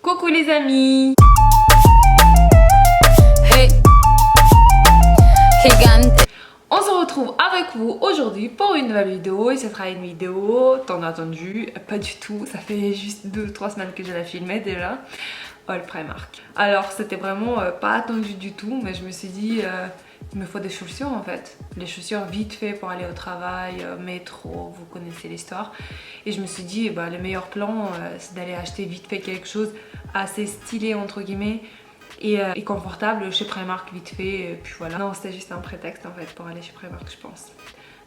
Coucou les amis. Hey, gigante. On se retrouve avec vous aujourd'hui pour une nouvelle vidéo et ce sera une vidéo tant attendue, pas du tout, ça fait juste 2-3 semaines que je la filmais déjà. All Primark. Alors c'était vraiment pas attendu du tout, mais je me suis dit il me faut des chaussures en fait. Des chaussures vite fait pour aller au travail, métro, vous connaissez l'histoire. Et je me suis dit le meilleur plan c'est d'aller acheter vite fait quelque chose assez stylé entre guillemets et confortable chez Primark vite fait. Et puis voilà. Non, c'était juste un prétexte en fait pour aller chez Primark je pense.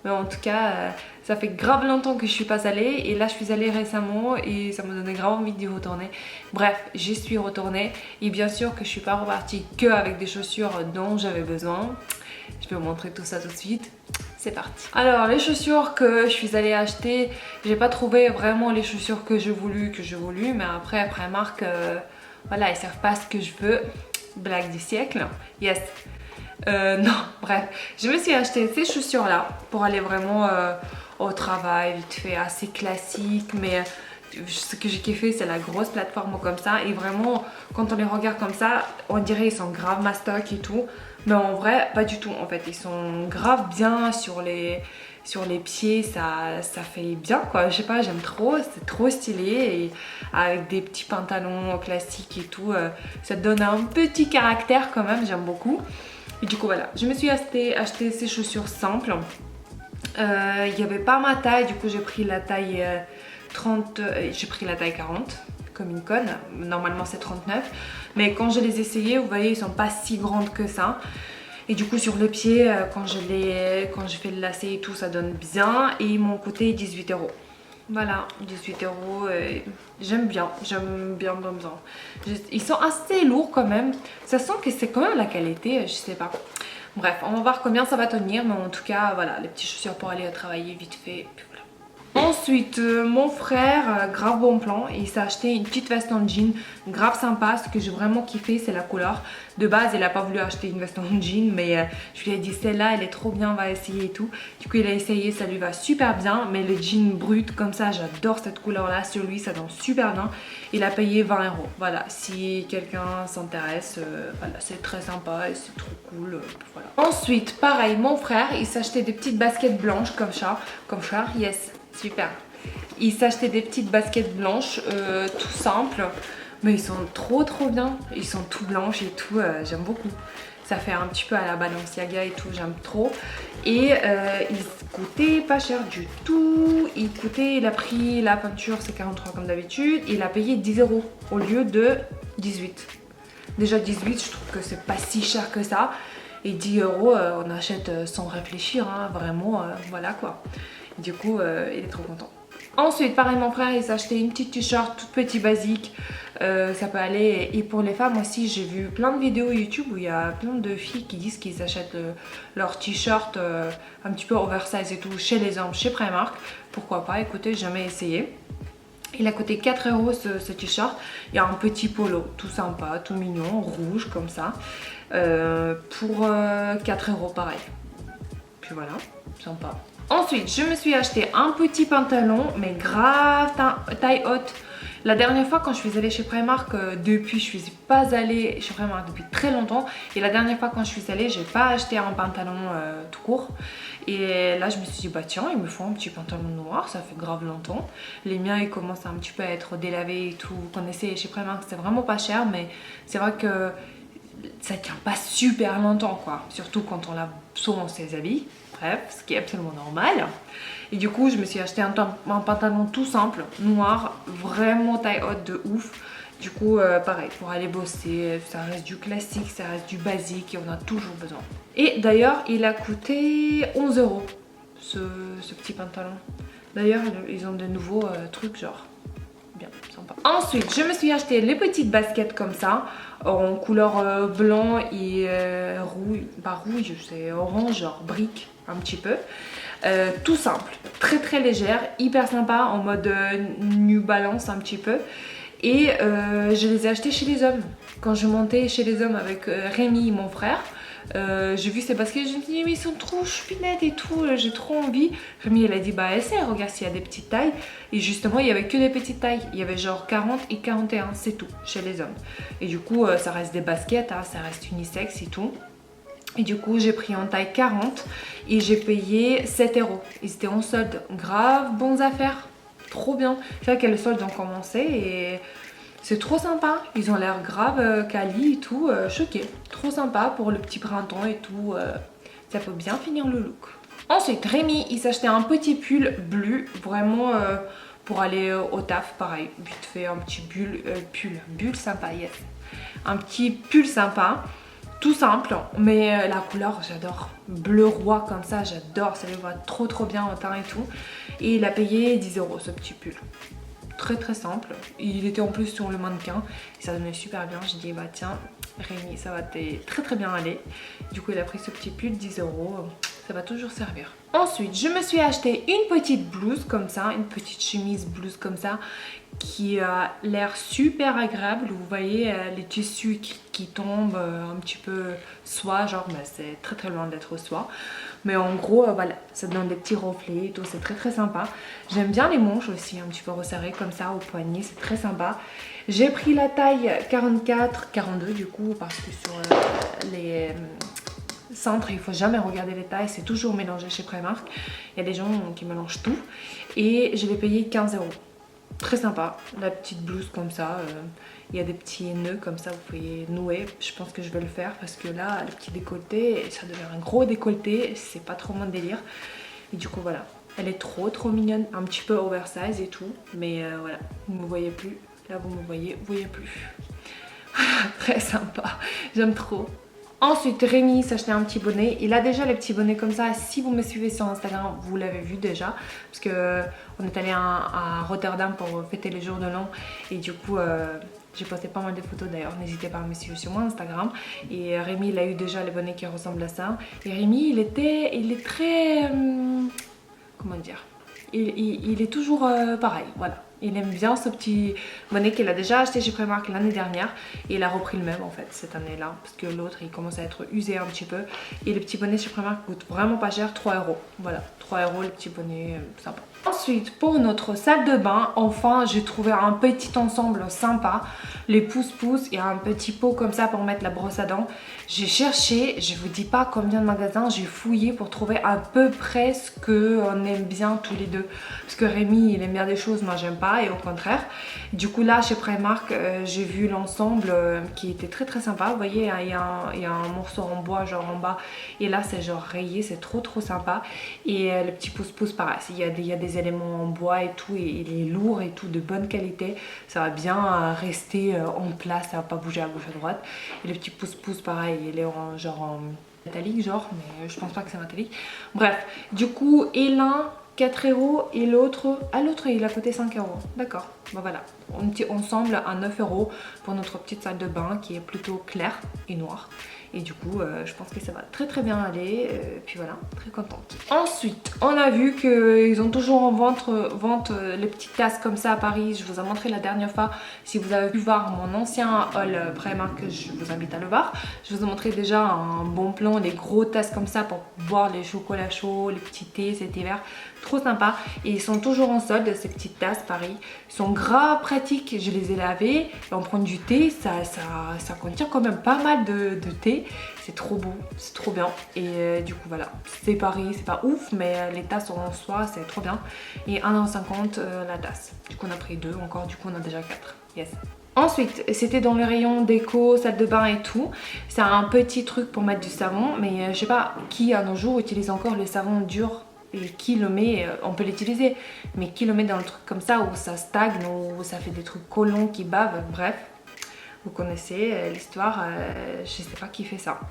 Mais en tout cas, ça fait grave longtemps que je suis pas allée et là je suis allée récemment et ça me donnait grave envie d'y retourner. Bref, j'y suis retournée et bien sûr que je suis pas repartie que avec des chaussures dont j'avais besoin. Je vais vous montrer tout ça tout de suite. C'est parti. Alors les chaussures que je suis allée acheter, j'ai pas trouvé vraiment les chaussures que j'ai voulu, mais après Primark, voilà, ils savent pas ce que je veux. Blague du siècle. Yes. Non, bref, je me suis acheté ces chaussures là pour aller vraiment au travail, vite fait, assez classique, mais ce que j'ai kiffé c'est la grosse plateforme comme ça et vraiment quand on les regarde comme ça, on dirait ils sont grave mastoc et tout, mais en vrai pas du tout en fait, ils sont grave bien sur les pieds, ça fait bien quoi, je sais pas, j'aime trop, c'est trop stylé et avec des petits pantalons classiques et tout, ça donne un petit caractère quand même, j'aime beaucoup. Et du coup voilà, je me suis acheté ces chaussures simples. Il n'y avait pas ma taille, du coup j'ai pris la taille 30, j'ai pris la taille 40 comme une conne. Normalement c'est 39. Mais quand je les ai essayées, vous voyez, ils sont pas si grandes que ça. Et du coup sur le pied, quand je fais le lacet et tout, ça donne bien. Et ils m'ont coûté 18 €. Voilà, 18 €, j'aime bien. Ils sont assez lourds quand même. Ça sent que c'est quand même la qualité, je sais pas. Bref, on va voir combien ça va tenir, mais en tout cas, voilà, les petites chaussures pour aller travailler vite fait. Puis voilà. Ensuite, mon frère, grave bon plan, il s'est acheté une petite veste en jean, grave sympa. Ce que j'ai vraiment kiffé, c'est la couleur. De base, il n'a pas voulu acheter une veste en jean, mais je lui ai dit celle-là, elle est trop bien, on va essayer et tout. Du coup, il a essayé, ça lui va super bien, mais le jean brut comme ça, j'adore cette couleur-là. Sur lui, ça donne super bien. Il a payé 20 €. Voilà, si quelqu'un s'intéresse, voilà, c'est très sympa et c'est trop cool. Voilà. Ensuite, pareil, mon frère, il s'est acheté des petites baskets blanches comme ça, yes. Super. Il s'est acheté des petites baskets blanches, tout simples, mais ils sont trop bien. Ils sont tout blanches et tout, j'aime beaucoup. Ça fait un petit peu à la Balenciaga et tout, j'aime trop. Et ils coûtaient pas cher du tout. Il a pris la peinture, c'est 43 comme d'habitude. Il a payé 10 € au lieu de 18. Déjà 18, je trouve que c'est pas si cher que ça. Et 10 €, on achète sans réfléchir, hein, vraiment, voilà quoi. Du coup, il est trop content. Ensuite, pareil, mon frère, il s'est acheté une petite t-shirt toute petite basique. Ça peut aller. Et pour les femmes aussi, j'ai vu plein de vidéos YouTube où il y a plein de filles qui disent qu'ils achètent leur t-shirt un petit peu oversize et tout chez les hommes, chez Primark. Pourquoi pas, écoutez, j'ai jamais essayé. Il a coûté 4 € ce t-shirt. Il y a un petit polo, tout sympa, tout mignon, rouge comme ça. Pour 4 € pareil. Puis voilà, sympa. Ensuite, je me suis acheté un petit pantalon, mais grave taille haute. La dernière fois quand je suis allée chez Primark, je suis pas allée chez Primark depuis très longtemps. Et la dernière fois quand je suis allée, j'ai pas acheté un pantalon tout court. Et là je me suis dit bah tiens, il me faut un petit pantalon noir, ça fait grave longtemps. Les miens ils commencent un petit peu à être délavés et tout. Vous connaissez, chez Primark c'est vraiment pas cher, mais c'est vrai que ça tient pas super longtemps quoi. Surtout quand on lave souvent ses habits. Bref, ce qui est absolument normal. Et du coup, je me suis acheté un pantalon tout simple, noir, vraiment taille haute de ouf. Du coup, pareil, pour aller bosser, ça reste du classique, ça reste du basique et on a toujours besoin. Et d'ailleurs, il a coûté 11 € ce petit pantalon. D'ailleurs, ils ont de nouveaux trucs genre bien sympa. Ensuite, je me suis acheté les petites baskets comme ça, en couleur blanc et rouge, pas rouge, c'est orange, genre brique un petit peu. Tout simple, très légère, hyper sympa, en mode New Balance un petit peu. Et je les ai achetés chez les hommes. Quand je montais chez les hommes avec Rémi, mon frère, J'ai vu ces baskets, je me suis dit mais ils sont trop choupinettes et tout, j'ai trop envie. Rémi elle a dit bah essaie, regarde s'il y a des petites tailles. Et justement il y avait que des petites tailles, il y avait genre 40 et 41, c'est tout chez les hommes. Et du coup ça reste des baskets, hein, ça reste unisexe et tout. Et du coup j'ai pris en taille 40 et j'ai payé 7 euros. Ils étaient en solde, grave bonnes affaires, trop bien. C'est vrai que les soldes ont commencé et c'est trop sympa. Ils ont l'air grave quali et tout, choqué. Trop sympa pour le petit printemps et tout, ça peut bien finir le look. Ensuite Rémi il s'achetait un petit pull bleu, vraiment pour aller au taf, pareil, vite fait un petit pull sympa, yes. Un petit pull sympa. Tout simple, mais la couleur j'adore, bleu roi comme ça, j'adore, ça lui va trop bien au teint et tout. Et il a payé 10 euros ce petit pull, très simple. Il était en plus sur le mannequin et ça donnait super bien. J'ai dit bah tiens Rémi ça va très bien aller. Du coup il a pris ce petit pull 10 euros, ça va toujours servir. Ensuite je me suis acheté une petite blouse comme ça, une petite chemise blouse comme ça qui a l'air super agréable. Vous voyez les tissus qui tombent un petit peu soie, genre bah, c'est très loin d'être soie. Mais en gros voilà, ça donne des petits reflets et tout, c'est très sympa. J'aime bien les manches aussi, un petit peu resserrées comme ça au poignet, c'est très sympa. J'ai pris la taille 44-42 du coup parce que sur les centres il faut jamais regarder les tailles, c'est toujours mélangé chez Primark. Il y a des gens qui mélangent tout et je l'ai payé 15 euros. Très sympa, la petite blouse comme ça, il y a des petits nœuds comme ça, vous pouvez nouer. Je pense que je vais le faire parce que là, le petit décolleté, ça devient un gros décolleté, c'est pas trop mon délire. Et du coup voilà, elle est trop mignonne, un petit peu oversize et tout, mais voilà, vous ne me voyez plus, là vous me voyez plus. Très sympa, j'aime trop. Ensuite Rémi s'achetait un petit bonnet, il a déjà les petits bonnets comme ça, si vous me suivez sur Instagram vous l'avez vu déjà parce que on est allé à Rotterdam pour fêter les jours de l'an et du coup j'ai posté pas mal de photos d'ailleurs, n'hésitez pas à me suivre sur mon Instagram. Et Rémi il a eu déjà les bonnets qui ressemblent à ça et Rémi il est très comment dire, il est toujours pareil, voilà. Il aime bien ce petit bonnet qu'il a déjà acheté chez Primark l'année dernière et il a repris le même en fait cette année là parce que l'autre il commence à être usé un petit peu et le petit bonnet chez Primark coûte vraiment pas cher, 3 euros. Voilà, 3 euros le petit bonnet sympa. Ensuite pour notre salle de bain, enfin j'ai trouvé un petit ensemble sympa, les pouces-pouces et un petit pot comme ça pour mettre la brosse à dents. J'ai cherché, je vous dis pas combien de magasins j'ai fouillé pour trouver à peu près ce qu'on aime bien tous les deux. Parce que Rémi il aime bien des choses, moi j'aime pas et au contraire. Du coup là chez Primark j'ai vu l'ensemble qui était très sympa. Vous voyez il y a un morceau en bois genre en bas et là c'est genre rayé, c'est trop sympa. Et le petit pouce-pouce pareil, il y a des éléments en bois et tout et il est lourd et tout, de bonne qualité. Ça va bien rester en place, ça va pas bouger à gauche à droite. Et le petit pouce-pouce pareil, il est genre en métallique genre, mais je pense pas que c'est métallique. Bref, du coup et l'un 4 euros et l'autre il a coûté 5 euros. D'accord, bon voilà, un petit ensemble à 9 euros pour notre petite salle de bain qui est plutôt claire et noire. Et du coup je pense que ça va très bien aller, puis voilà, très contente. Ensuite on a vu qu'ils ont toujours en vente les petites tasses comme ça à Paris. Je vous ai montré la dernière fois, si vous avez pu voir mon ancien haul Primark, je vous invite à le voir. Je vous ai montré déjà un bon plan, des gros tasses comme ça pour boire les chocolats chauds, les petits thés cet hiver. Trop sympa et ils sont toujours en solde ces petites tasses Paris. Ils sont grave pratiques, je les ai lavées et on prend du thé, ça contient quand même pas mal de thé. C'est trop beau, c'est trop bien et du coup voilà, c'est Paris, c'est pas ouf mais les tasses en soi c'est trop bien. Et 1,50 € la tasse, du coup on a pris 2 encore, du coup on a déjà 4, yes. Ensuite, c'était dans le rayon déco, salle de bain et tout. C'est un petit truc pour mettre du savon, mais je sais pas qui à nos jours utilise encore les savons durs. Et qui le met, on peut l'utiliser, mais qui le met dans le truc comme ça où ça stagne, où ça fait des trucs collants qui bavent, bref. Vous connaissez l'histoire, je sais pas qui fait ça.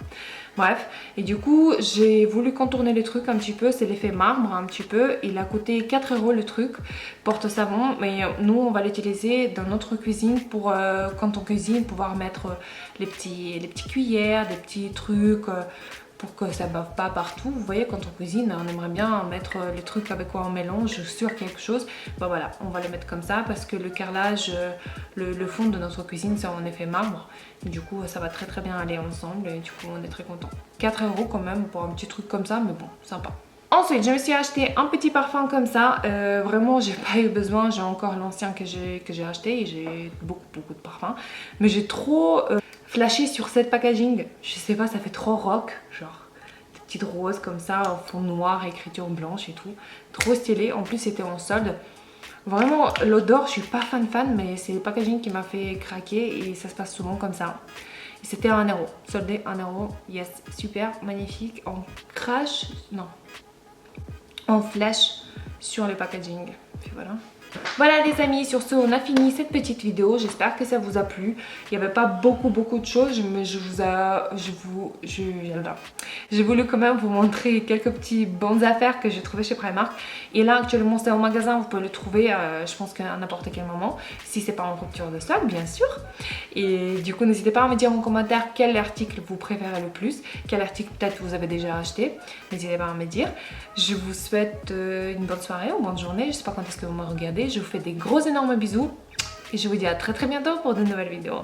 Bref, et du coup j'ai voulu contourner le truc un petit peu, c'est l'effet marbre un petit peu. Il a coûté 4 euros le truc, porte-savon, mais nous on va l'utiliser dans notre cuisine pour quand on cuisine, pouvoir mettre les petits cuillères, des petits trucs. pour que ça bave pas partout. Vous voyez, quand on cuisine, on aimerait bien mettre les trucs avec quoi on mélange sur quelque chose. Bon voilà, on va les mettre comme ça parce que le carrelage, le fond de notre cuisine, c'est en effet marbre. Et du coup, ça va très très bien aller ensemble et du coup, on est très content. 4 € quand même pour un petit truc comme ça, mais bon, sympa. Ensuite, je me suis acheté un petit parfum comme ça. Vraiment, j'ai pas eu besoin. J'ai encore l'ancien que j'ai acheté et j'ai beaucoup de parfums. Mais j'ai trop flashé sur cette packaging. Je sais pas, ça fait trop rock. Genre, des petites roses comme ça, en fond noir, écriture blanche et tout. Trop stylé. En plus, c'était en solde. Vraiment, l'odeur, je suis pas fan, mais c'est le packaging qui m'a fait craquer et ça se passe souvent comme ça. C'était 1 €. Soldé 1 €. Yes, super, magnifique. En crash, non. En flèche sur le packaging. Puis voilà. Voilà les amis, sur ce on a fini cette petite vidéo, j'espère que ça vous a plu. Il n'y avait pas beaucoup de choses, mais j'ai voulu quand même vous montrer quelques petits bonnes affaires que j'ai trouvées chez Primark. Et là actuellement c'est au magasin, vous pouvez le trouver je pense qu'à n'importe quel moment, si c'est pas en rupture de stock bien sûr. Et du coup n'hésitez pas à me dire en commentaire quel article vous préférez le plus, quel article peut-être vous avez déjà acheté, n'hésitez pas à me dire. Je vous souhaite une bonne soirée ou bonne journée, je sais pas quand est-ce que vous me regardez. Je vous fais des gros énormes bisous et je vous dis à très bientôt pour de nouvelles vidéos.